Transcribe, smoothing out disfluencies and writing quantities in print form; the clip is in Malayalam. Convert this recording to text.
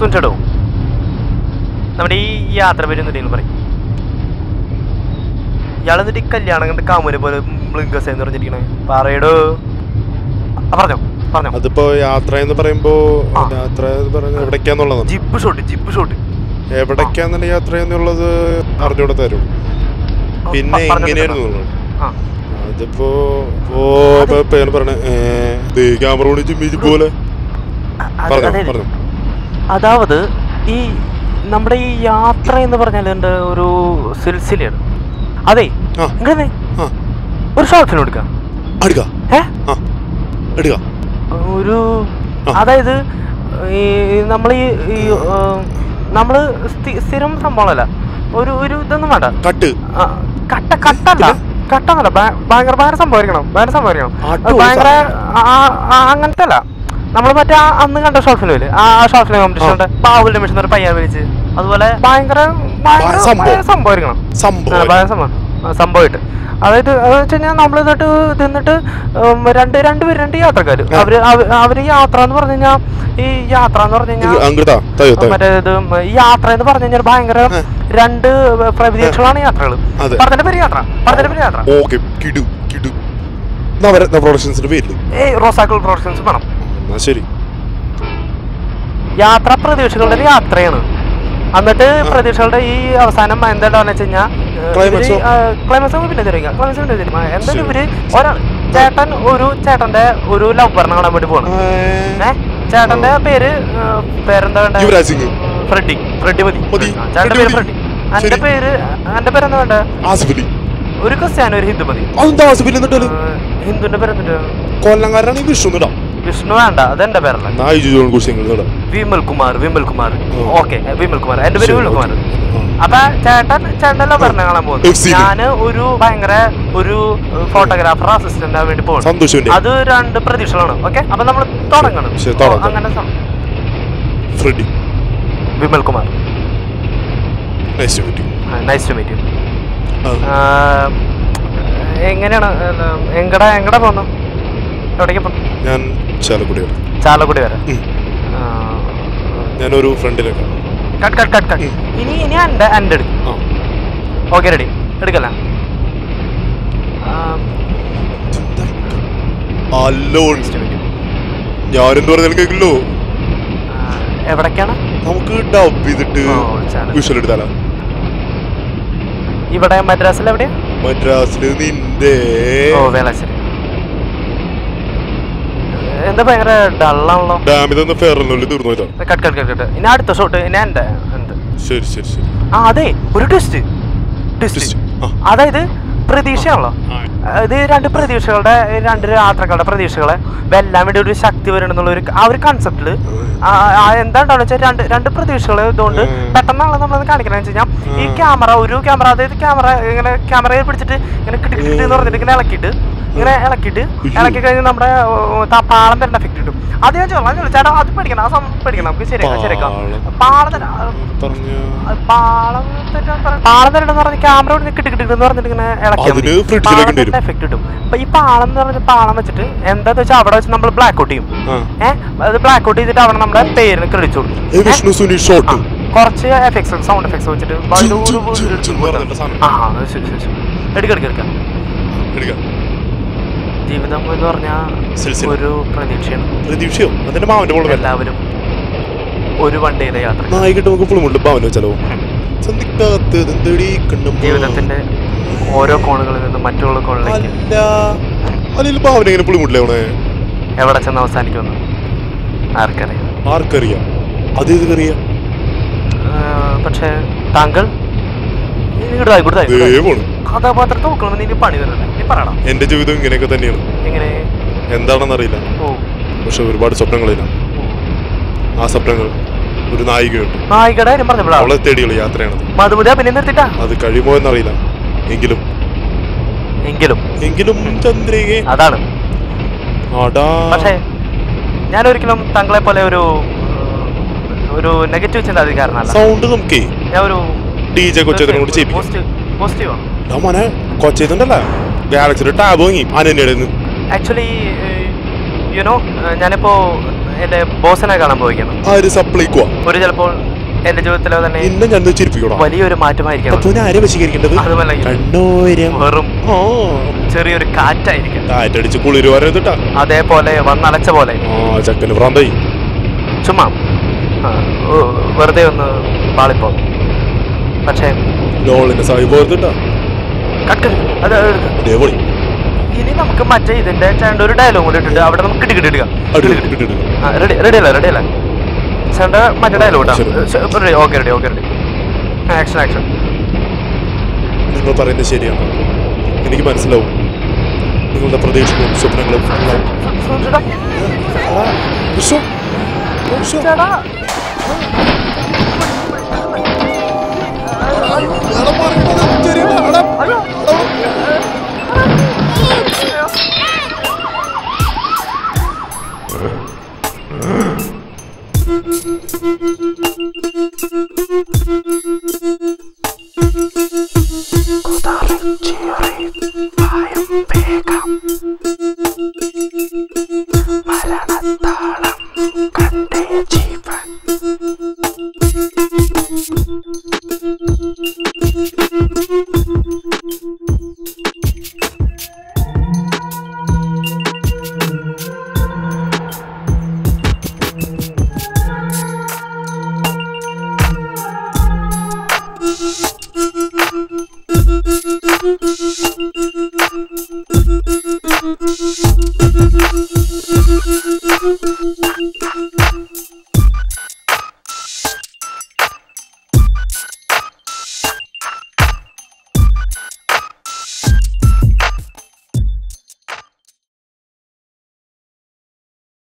സുനിച്ചേട്ടോ നമ്മുടെ ഈ യാത്ര പേര് എന്തെങ്കിലും പറയും. ഇയാളെന്നിട്ട് ഈ കല്യാണം കണ്ട് കാമുനെ പോലെ ബ്ലിങ്കസ് എന്ന് പറഞ്ഞിരിക്കണേ പറയടോ. പറഞ്ഞോ പറഞ്ഞോ. അതിപ്പോ യാത്ര എന്ന് പറയുമ്പോ യാത്ര എവിടേക്കാന്നുള്ളതാണ്. ജിപ്പ് ഷോട്ട് എവിടേക്കാന്നുള്ള യാത്ര എന്നുള്ളത് അറിഞ്ഞൂടെ തരും. പിന്നെ എങ്ങനെയായിരുന്നു അതിപ്പോ പറഞ്ഞ ക്യാമറ പോലെ പറഞ്ഞു. അതാവത് ഈ നമ്മുടെ ഈ യാത്ര എന്ന് പറഞ്ഞാൽ എൻ്റെ ഒരു സിൽസിലയാണ്. അതെ ഇങ്ങനെ ഒരു ഷോർട്ട് ഫിലിം എടുക്കാം. ഒരു അതായത് ഈ നമ്മൾ നമ്മള് സ്ഥിരം സംഭവമല്ല. ഒരു ഇതൊന്നും വേണ്ട. കട്ടന്നല്ല ഭയങ്കര സംഭവിക്കണം. ഭയങ്കര അങ്ങനത്തെ അല്ല. നമ്മൾ മറ്റേ അന്ന് കണ്ട ഷോർട്ട് ഫിലിമില് ആ ഷോർട്ട് ഫിലിം കോമ്പറ്റീഷന്റെ ബാഹുൽ രമേശ് എന്നൊരു പയ്യൻ വിളിച്ച് അതുപോലെ ഭയങ്കര സംഭവിക്കണം. സംഭവമായിട്ട് അതായത് അത് വെച്ച് കഴിഞ്ഞാൽ നമ്മൾ എന്നിട്ട് രണ്ട് യാത്രക്കാര് അവര് യാത്ര എന്ന് പറഞ്ഞു കഴിഞ്ഞാൽ ഈ യാത്ര എന്ന് പറഞ്ഞു കഴിഞ്ഞാൽ മറ്റേ ഈ യാത്ര എന്ന് പറഞ്ഞു കഴിഞ്ഞാൽ ഭയങ്കര രണ്ട് പ്രതീക്ഷകളാണ് യാത്രകൾ. പറഞ്ഞ പേര് യാത്ര റോസാക്കിൾ പ്രൊഡക്ഷൻസ് വേണം. ശരി, യാത്ര പ്രതീക്ഷകളുടെ ഒരു യാത്രയാണ്. എന്നിട്ട് പ്രതീക്ഷകളുടെ ഈ അവസാനം എന്താണെന്ന് വെച്ച് കഴിഞ്ഞാൽ ക്ലൈമാക്സ് പിന്നെ എന്തായാലും ഇവര് ചേട്ടന്റെ ഒരു ലവ്വറിനെ കാണാൻ വേണ്ടി പോകണം. ചേട്ടന്റെ പേരെന്താ വേണ്ട? ഫ്രെഡി മതി. ചേട്ടന്റെ പേര് ഫ്രെഡി. എന്റെ പേര് എന്താ വേണ്ട? ഒരു ക്രിസ്ത്യാനോ ഒരു ഹിന്ദു മതി. ഹിന്ദുവിന്റെ പേരെന്താ? കൊല്ലംകാരനാണ് വിഷ്ണു വേണ്ട, അതെന്റെ പേരല്ല. വിമൽ കുമാർ. ഓക്കെ, വിമൽ കുമാർ. എന്റെ പേര് വിമൽ കുമാർ. അപ്പൊ ചേട്ടന്റെ ലവറിനെ കാണാൻ പോകുന്നു. ഞാന് ഒരു ഭയങ്കര ഒരു ഫോട്ടോഗ്രാഫർ അസിസ്റ്റന്റ് ആവാൻ വേണ്ടി പോകുന്നു. അത് രണ്ട് പ്രതീക്ഷകളാണ്. ഓക്കെ, അപ്പൊ നമ്മൾ തുടങ്ങണം. അങ്ങനെ Vimal Kumar. Nice to meet you. എങ്ങനെയാണ് എങ്ങടാ പോകുന്നു? എവിടേക്ക് പോകുന്നു? ഞാൻ ചാലക്കുടി വരെ. ഞാനൊരു ഫ്രണ്ടിലേക്ക് ഇനി എൻ്റെ എടുക്കും. Okay, ready. എടുക്കല്ല. ഞാനെന്ത് പറഞ്ഞാലും കേൾക്കില്ലോ. എവിടേക്കാണ്? നമുക്ക് ഡബ് ചെയ്തിട്ട് വിഷ്വൽ എടുത്താലോ? ഇവിടെ മദ്രാസിൽ എവിടെയാ? മദ്രാസിൽ നിന്റെ വേളാശ്ശേരി. എന്താ ഭയങ്കര ഡള്ളാണല്ലോ. ഡാമിതൊന്നും ഫെയറല്ലോ തീർന്നു. കട്ട്. ഇനി അടുത്ത ഷോട്ട് എന്റെ. ശരി. അതെ, ഒരു ട്വിസ്റ്റ്. അതായത് പ്രതീക്ഷയാണല്ലോ. ഇത് രണ്ട് പ്രതീക്ഷകളുടെ രണ്ട് യാത്രകളുടെ പ്രതീക്ഷകളെ വെല്ലാൻ വേണ്ടി ഒരു ശക്തി വരണമെന്നുള്ള ആ ഒരു കൺസെപ്റ്റില് എന്താണ്ടാന്ന് വെച്ചാൽ രണ്ട് പ്രതീക്ഷകൾ ഇതുകൊണ്ട് പെട്ടെന്നാണ് നമ്മളത് കാണിക്കണമെന്ന് വെച്ച് കഴിഞ്ഞാൽ ഈ ക്യാമറ അതായത് ഇങ്ങനെ ക്യാമറയിൽ പിടിച്ചിട്ട് ഇങ്ങനെ കിട്ടിന്ന് പറഞ്ഞിട്ട് ഇങ്ങനെ ഇളക്കി കഴിഞ്ഞ് നമ്മുടെ പാളം തരുന്ന എഫക്ട് കിട്ടും. അത് ഞാൻ ചോദിച്ചു ചേട്ടാ, അത് പഠിക്കണം, ആ പഠിക്കണം, നമുക്ക് ശരിയാക്കാം. പാളം തരണം എന്ന് പറഞ്ഞ ക്യാമറ കിട്ടിന്ന് പറഞ്ഞിട്ട് ഇങ്ങനെ ഇളക്കി എഫക്ട് കിട്ടും. അപ്പൊ ഈ പാളം എന്ന് പറഞ്ഞ പാളം വെച്ചിട്ട് എന്താന്ന് വെച്ചാൽ അവിടെ വെച്ച് നമ്മൾ ബ്ലാക്ക് ഔട്ട് ചെയ്യും. അത് ബ്ലാക്ക് ഔട്ട് ചെയ്തിട്ട് അവിടെ നമ്മുടെ പേരിന് ക്രെഡിറ്റ് കൊടുക്കും. കുറച്ച് എഫക്ട്സ്, സൗണ്ട് എഫക്ട്സ് വെച്ചിട്ട് എടുക്കാം. ജീവിതം എന്ന് പറഞ്ഞാൽ ഒരു പ്രതീക്ഷയാണ്. എല്ലാവരും ഒരു വണ്ടിയിലെ യാത്ര. ജീവിതത്തിന്റെ ഓരോ കോണുകളിൽ നിന്നും മറ്റുള്ള കോണിലേക്ക് എവിടെ ചെന്ന് അവസാനിക്കുമെന്ന് ആർക്കറിയാം. പക്ഷെ താങ്കൾ കഥാപാത്രത്തെ നോക്കണമെന്ന് ഇനി പണി തരല്ലേ? നീ പറയണം. എന്റെ ജീവിതം ഇങ്ങനെയൊക്കെ തന്നെയാണ്. എങ്ങനെ എന്താണെന്നറിയില്ല, പക്ഷെ ഒരുപാട് സ്വപ്നങ്ങളില്ല. ആ സ്വപ്നങ്ങൾ ഒരു നായികയുണ്ട്. നായികയുടെ കാര്യം പറഞ്ഞപ്പോഴാ അവളെ തേടിയുള്ള യാത്രയാണ്. മധുമതി പിന്നെ നിർത്തിട്ടാ അത് കഴിയുമോ എന്നറിയില്ല. എങ്കിലും ചന്ദ്രികെ അതാണ്. പക്ഷേ ഞാൻ ഒരിക്കലും താങ്കളെ പോലെ ഒരു നെഗറ്റീവ് ചിന്താധികാരനല്ല. സൗണ്ട് നമുക്ക് ഞാൻ ഒരു DJ കൊച്ചേതനോട് കൊച്ചേതുണ്ടല്ല ഗാലക്സിയുടെ ടാബ് വാങ്ങി അനന്യയുടെ. ആക്ച്വലി യുനോ ഞാനിപ്പോ എന്റെ ബോസിനെ കാണാൻ പോയിക്കണം. ആര് സപ്ലൈക്കോ? ഒരു ചിലപ്പോൾ എന്റെ ജീവിതത്തിലോ തന്നെ ഇന്നെ ഞാൻ ചിരിപ്പിക്കണോ? വലിയൊരു മാറ്റമായിരിക്കും. ആരെ വശീകരിക്കേണ്ടത്? അതുമല്ല വെറും ചെറിയൊരു കാറ്റായിരിക്കും. കാറ്റടിച്ച് കുളിര് വരട്ടാ. അതേപോലെ വന്നലച്ച പോലെ ചക്കന് ഭ്രാന്തായി. ചുമ്മാ വെറുതെ ഒന്ന് പാളിപ്പോ. പക്ഷേ ഇനി നമുക്ക് മറ്റേ ഇതിന്റെ ചേണ്ട ഒരു ഡയലോഗ് കൂടി ഇട്ടിട്ട് അവിടെ നമുക്ക് കിട്ടിക്കിട്ടിടുക. റെഡിയല്ല ചേണ്ട മറ്റേ ഡയലോഗ്. Okay ready. ആക്ഷൻ. നിങ്ങൾ പറയുന്നത് ശരിയാണ്. എനിക്ക് മനസ്സിലാവും നിങ്ങളുടെ പ്രതീക്ഷകളും സ്വപ്നങ്ങളും. മരണത്താളം കണ്ടേ ജീവൻ